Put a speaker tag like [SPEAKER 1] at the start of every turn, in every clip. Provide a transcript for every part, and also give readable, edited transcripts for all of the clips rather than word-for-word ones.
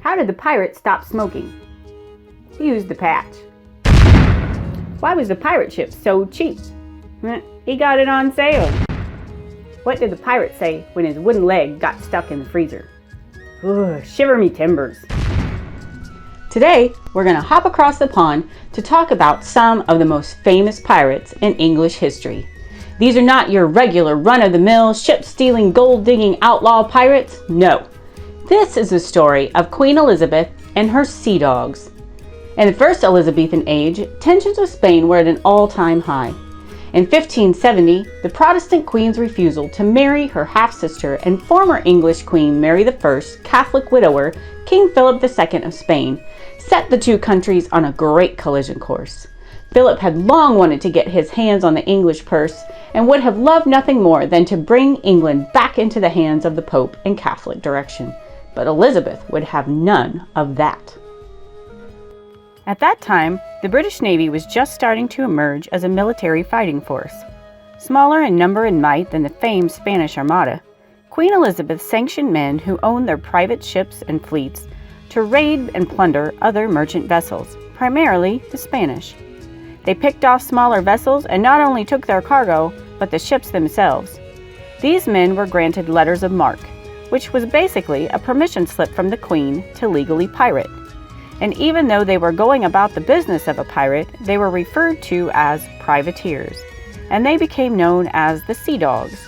[SPEAKER 1] How did the pirate stop smoking? He used the patch. Why was the pirate ship so cheap? He got it on sale. What did the pirate say when his wooden leg got stuck in the freezer? Ugh, shiver me timbers. Today, we're going to hop across the pond to talk about some of the most famous pirates in English history. These are not your regular run-of-the-mill, ship-stealing, gold-digging outlaw pirates. No. This is the story of Queen Elizabeth and her sea dogs. In the first Elizabethan age, tensions with Spain were at an all-time high. In 1570, the Protestant queen's refusal to marry her half-sister and former English Queen Mary I, Catholic widower, King Philip II of Spain, set the two countries on a great collision course. Philip had long wanted to get his hands on the English purse and would have loved nothing more than to bring England back into the hands of the Pope and Catholic direction. But Elizabeth would have none of that. At that time, the British Navy was just starting to emerge as a military fighting force. Smaller in number and might than the famed Spanish Armada, Queen Elizabeth sanctioned men who owned their private ships and fleets to raid and plunder other merchant vessels, primarily the Spanish. They picked off smaller vessels and not only took their cargo, but the ships themselves. These men were granted letters of marque, which was basically a permission slip from the Queen to legally pirate. And even though they were going about the business of a pirate, they were referred to as privateers, and they became known as the Sea Dogs.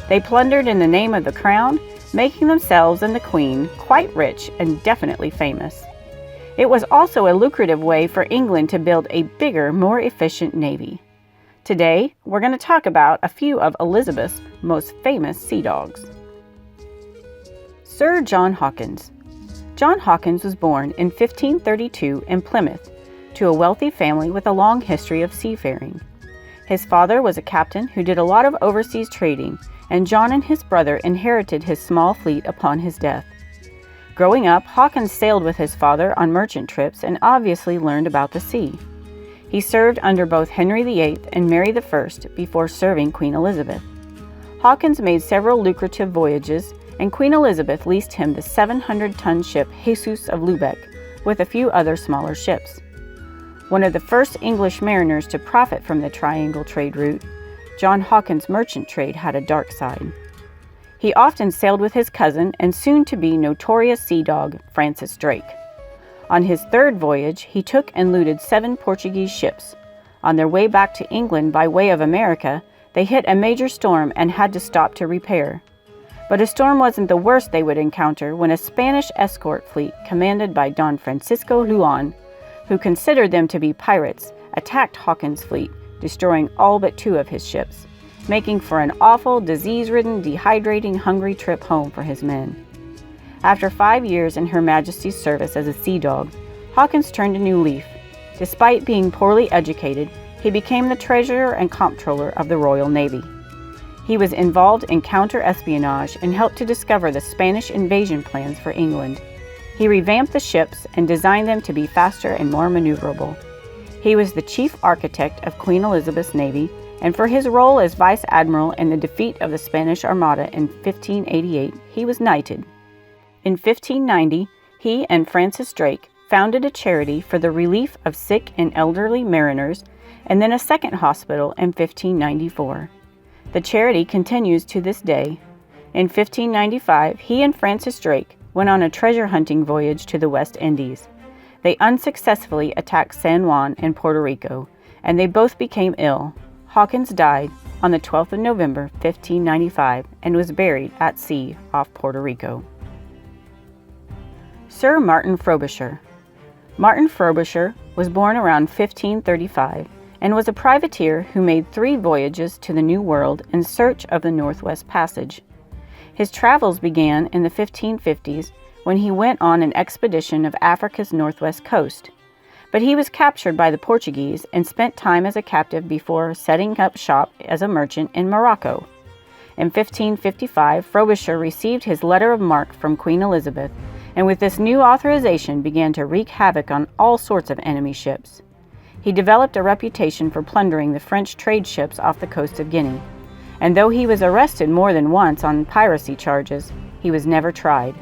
[SPEAKER 1] They plundered in the name of the crown, making themselves and the Queen quite rich and definitely famous. It was also a lucrative way for England to build a bigger, more efficient navy. Today, we're going to talk about a few of Elizabeth's most famous sea dogs. Sir John Hawkins. John Hawkins was born in 1532 in Plymouth to a wealthy family with a long history of seafaring. His father was a captain who did a lot of overseas trading, and John and his brother inherited his small fleet upon his death. Growing up, Hawkins sailed with his father on merchant trips and obviously learned about the sea. He served under both Henry VIII and Mary I before serving Queen Elizabeth. Hawkins made several lucrative voyages, and Queen Elizabeth leased him the 700-ton ship Jesus of Lubeck, with a few other smaller ships. One of the first English mariners to profit from the triangle trade route, John Hawkins' merchant trade had a dark side. He often sailed with his cousin and soon-to-be notorious sea dog, Francis Drake. On his third voyage, he took and looted 7 Portuguese ships. On their way back to England by way of America, they hit a major storm and had to stop to repair. But a storm wasn't the worst they would encounter when a Spanish escort fleet commanded by Don Francisco Luan, who considered them to be pirates, attacked Hawkins' fleet, destroying all but 2 of his ships, making for an awful, disease-ridden, dehydrating, hungry trip home for his men. After 5 years in Her Majesty's service as a sea dog, Hawkins turned a new leaf. Despite being poorly educated, he became the treasurer and comptroller of the Royal Navy. He was involved in counter-espionage and helped to discover the Spanish invasion plans for England. He revamped the ships and designed them to be faster and more maneuverable. He was the chief architect of Queen Elizabeth's navy, and for his role as vice admiral in the defeat of the Spanish Armada in 1588, he was knighted. In 1590, he and Francis Drake founded a charity for the relief of sick and elderly mariners, and then a second hospital in 1594. The charity continues to this day. In 1595, he and Francis Drake went on a treasure hunting voyage to the West Indies. They unsuccessfully attacked San Juan in Puerto Rico, and they both became ill. Hawkins died on the 12th of November, 1595, and was buried at sea off Puerto Rico. Sir Martin Frobisher. Martin Frobisher was born around 1535 and was a privateer who made 3 voyages to the New World in search of the Northwest Passage. His travels began in the 1550s when he went on an expedition of Africa's northwest coast, but he was captured by the Portuguese and spent time as a captive before setting up shop as a merchant in Morocco. In 1555, Frobisher received his letter of marque from Queen Elizabeth, and with this new authorization began to wreak havoc on all sorts of enemy ships. He developed a reputation for plundering the French trade ships off the coast of Guinea, and though he was arrested more than once on piracy charges, he was never tried.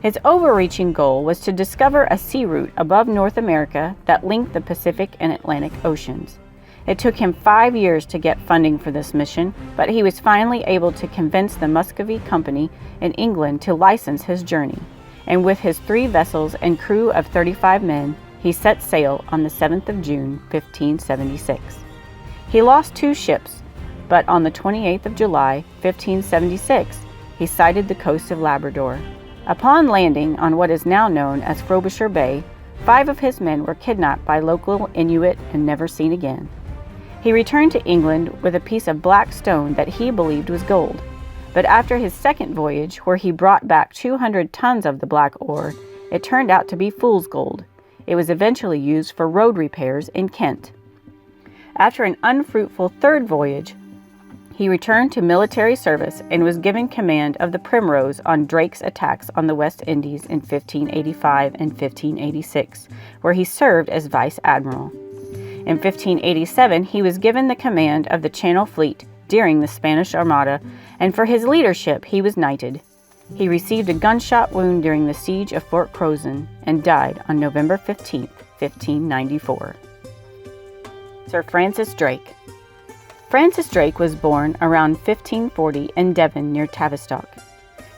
[SPEAKER 1] His overreaching goal was to discover a sea route above North America that linked the Pacific and Atlantic Oceans. It took him 5 years to get funding for this mission, but he was finally able to convince the Muscovy Company in England to license his journey, and with his 3 vessels and crew of 35 men, he set sail on the 7th of June, 1576. He lost 2 ships, but on the 28th of July, 1576, he sighted the coast of Labrador. Upon landing on what is now known as Frobisher Bay, 5 of his men were kidnapped by local Inuit and never seen again. He returned to England with a piece of black stone that he believed was gold. But after his second voyage, where he brought back 200 tons of the black ore, it turned out to be fool's gold. It was eventually used for road repairs in Kent. After an unfruitful third voyage, he returned to military service and was given command of the Primrose on Drake's attacks on the West Indies in 1585 and 1586, where he served as vice admiral. In 1587, he was given the command of the Channel Fleet during the Spanish Armada, and for his leadership he was knighted. He received a gunshot wound during the siege of Fort Crozon and died on November 15, 1594. Sir Francis Drake. Francis Drake was born around 1540 in Devon near Tavistock.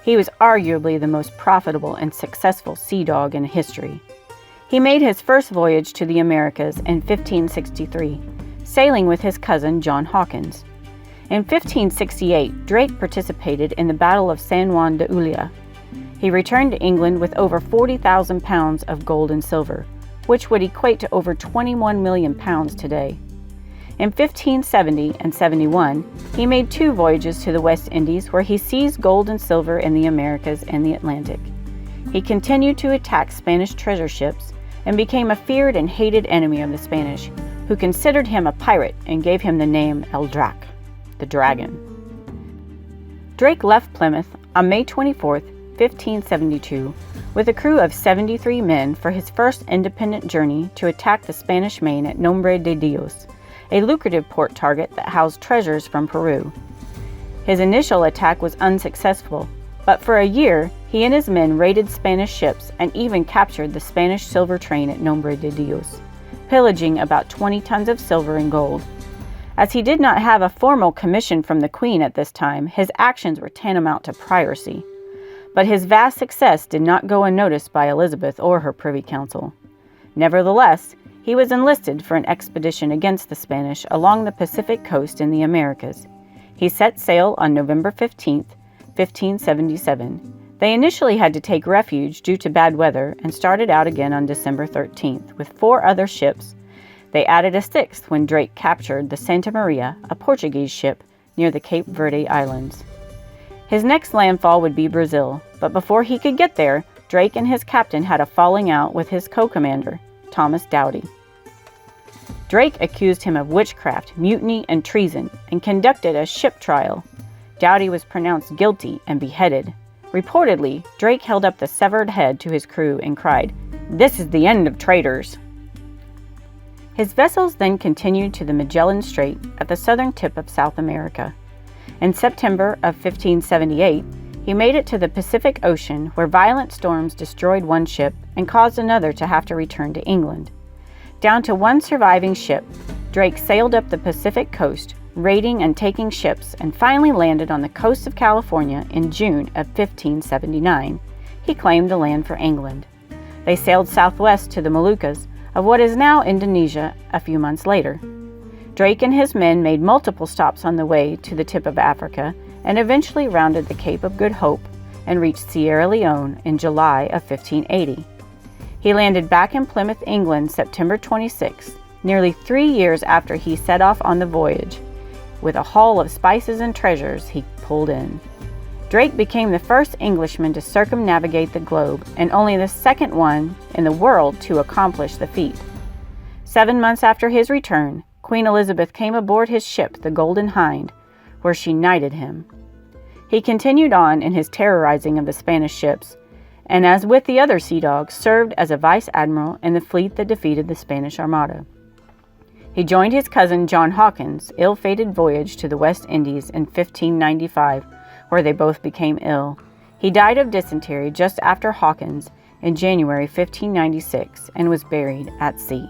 [SPEAKER 1] He was arguably the most profitable and successful sea dog in history. He made his first voyage to the Americas in 1563, sailing with his cousin John Hawkins. In 1568, Drake participated in the Battle of San Juan de Ulloa. He returned to England with over 40,000 pounds of gold and silver, which would equate to over 21 million pounds today. In 1570 and 71, he made 2 voyages to the West Indies where he seized gold and silver in the Americas and the Atlantic. He continued to attack Spanish treasure ships and became a feared and hated enemy of the Spanish, who considered him a pirate and gave him the name El Drac, the dragon. Drake left Plymouth on May 24, 1572, with a crew of 73 men for his first independent journey to attack the Spanish Main at Nombre de Dios, a lucrative port target that housed treasures from Peru. His initial attack was unsuccessful, but for a year, he and his men raided Spanish ships and even captured the Spanish silver train at Nombre de Dios, pillaging about 20 tons of silver and gold. As he did not have a formal commission from the Queen at this time, his actions were tantamount to piracy. But his vast success did not go unnoticed by Elizabeth or her Privy Council. Nevertheless, he was enlisted for an expedition against the Spanish along the Pacific coast in the Americas. He set sail on November 15, 1577. They initially had to take refuge due to bad weather and started out again on December 13th with 4 other ships. They added a 6th when Drake captured the Santa Maria, a Portuguese ship, near the Cape Verde Islands. His next landfall would be Brazil, but before he could get there, Drake and his captain had a falling out with his co-commander, Thomas Doughty. Drake accused him of witchcraft, mutiny, and treason, and conducted a ship trial. Doughty was pronounced guilty and beheaded. Reportedly, Drake held up the severed head to his crew and cried, "This is the end of traitors." His vessels then continued to the Magellan Strait at the southern tip of South America. In September of 1578, he made it to the Pacific Ocean, where violent storms destroyed one ship and caused another to have to return to England. Down to one surviving ship, Drake sailed up the Pacific coast, raiding and taking ships, and finally landed on the coast of California in June of 1579. He claimed the land for England. They sailed southwest to the Moluccas of what is now Indonesia a few months later. Drake and his men made multiple stops on the way to the tip of Africa and eventually rounded the Cape of Good Hope and reached Sierra Leone in July of 1580. He landed back in Plymouth, England, September 26, nearly 3 years after he set off on the voyage, with a haul of spices and treasures he pulled in. Drake became the first Englishman to circumnavigate the globe and only the second one in the world to accomplish the feat. 7 months after his return, Queen Elizabeth came aboard his ship, the Golden Hind, where she knighted him. He continued on in his terrorizing of the Spanish ships, and as with the other sea dogs, served as a vice admiral in the fleet that defeated the Spanish Armada. He joined his cousin John Hawkins' ill-fated voyage to the West Indies in 1595, where they both became ill. He died of dysentery just after Hawkins in January 1596 and was buried at sea.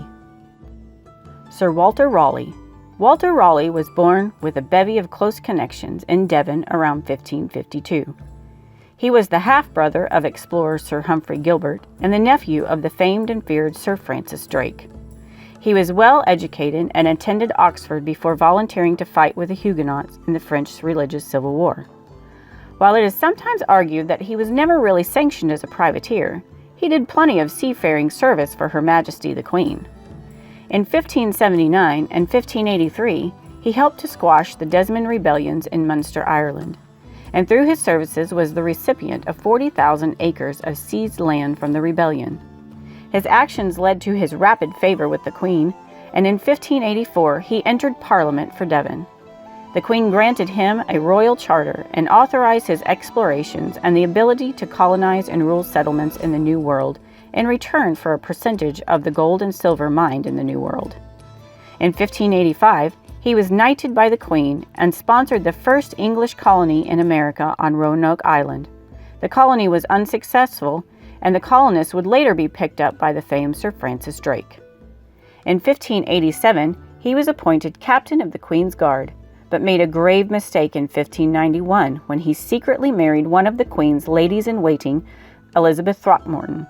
[SPEAKER 1] Sir Walter Raleigh. Walter Raleigh was born with a bevy of close connections in Devon around 1552. He was the half-brother of explorer Sir Humphrey Gilbert and the nephew of the famed and feared Sir Francis Drake. He was well educated and attended Oxford before volunteering to fight with the Huguenots in the French religious civil war. While it is sometimes argued that he was never really sanctioned as a privateer, he did plenty of seafaring service for Her Majesty the Queen. In 1579 and 1583, he helped to squash the Desmond rebellions in Munster, Ireland, and through his services was the recipient of 40,000 acres of seized land from the rebellion. His actions led to his rapid favor with the Queen, and in 1584 he entered Parliament for Devon. The Queen granted him a royal charter and authorized his explorations and the ability to colonize and rule settlements in the New World in return for a percentage of the gold and silver mined in the New World. In 1585, he was knighted by the Queen and sponsored the first English colony in America on Roanoke Island. The colony was unsuccessful, and the colonists would later be picked up by the famed Sir Francis Drake. In 1587, he was appointed captain of the Queen's Guard, but made a grave mistake in 1591 when he secretly married one of the Queen's ladies-in-waiting, Elizabeth Throckmorton.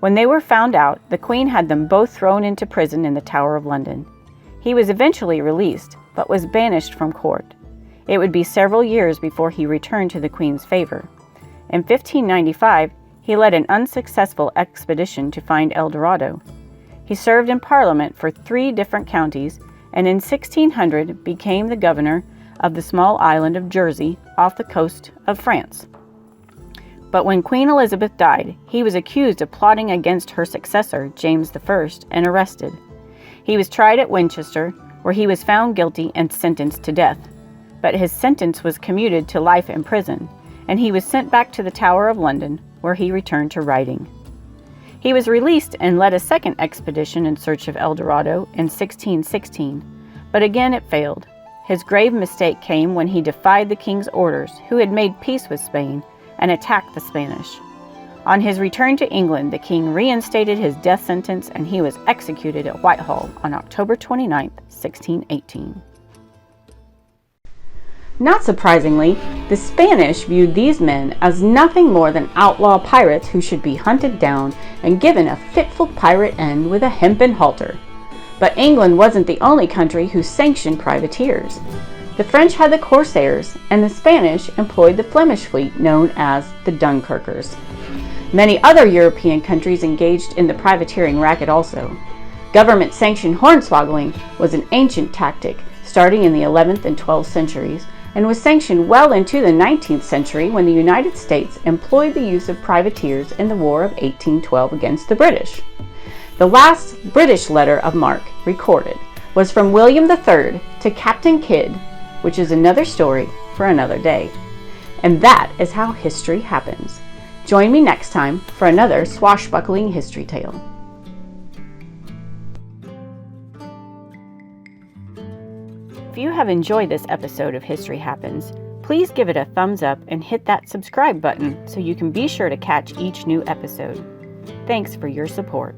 [SPEAKER 1] When they were found out, the Queen had them both thrown into prison in the Tower of London. He was eventually released, but was banished from court. It would be several years before he returned to the Queen's favor. In 1595, he led an unsuccessful expedition to find El Dorado. He served in Parliament for 3 different counties, and in 1600 became the governor of the small island of Jersey off the coast of France. But when Queen Elizabeth died, he was accused of plotting against her successor, James I, and arrested. He was tried at Winchester, where he was found guilty and sentenced to death. But his sentence was commuted to life in prison, and he was sent back to the Tower of London, where he returned to writing. He was released and led a second expedition in search of El Dorado in 1616, but again it failed. His grave mistake came when he defied the king's orders, who had made peace with Spain, and attacked the Spanish. On his return to England, the king reinstated his death sentence and he was executed at Whitehall on October 29, 1618. Not surprisingly, the Spanish viewed these men as nothing more than outlaw pirates who should be hunted down and given a fitful pirate end with a hempen halter. But England wasn't the only country who sanctioned privateers. The French had the corsairs, and the Spanish employed the Flemish fleet known as the Dunkirkers. Many other European countries engaged in the privateering racket also. Government-sanctioned hornswaggling was an ancient tactic starting in the 11th and 12th centuries, and was sanctioned well into the 19th century when the United States employed the use of privateers in the War of 1812 against the British. The last British letter of marque recorded was from William III to Captain Kidd, which is another story for another day. And that is how history happens. Join me next time for another swashbuckling history tale. If you have enjoyed this episode of History Happens, please give it a thumbs up and hit that subscribe button so you can be sure to catch each new episode. Thanks for your support.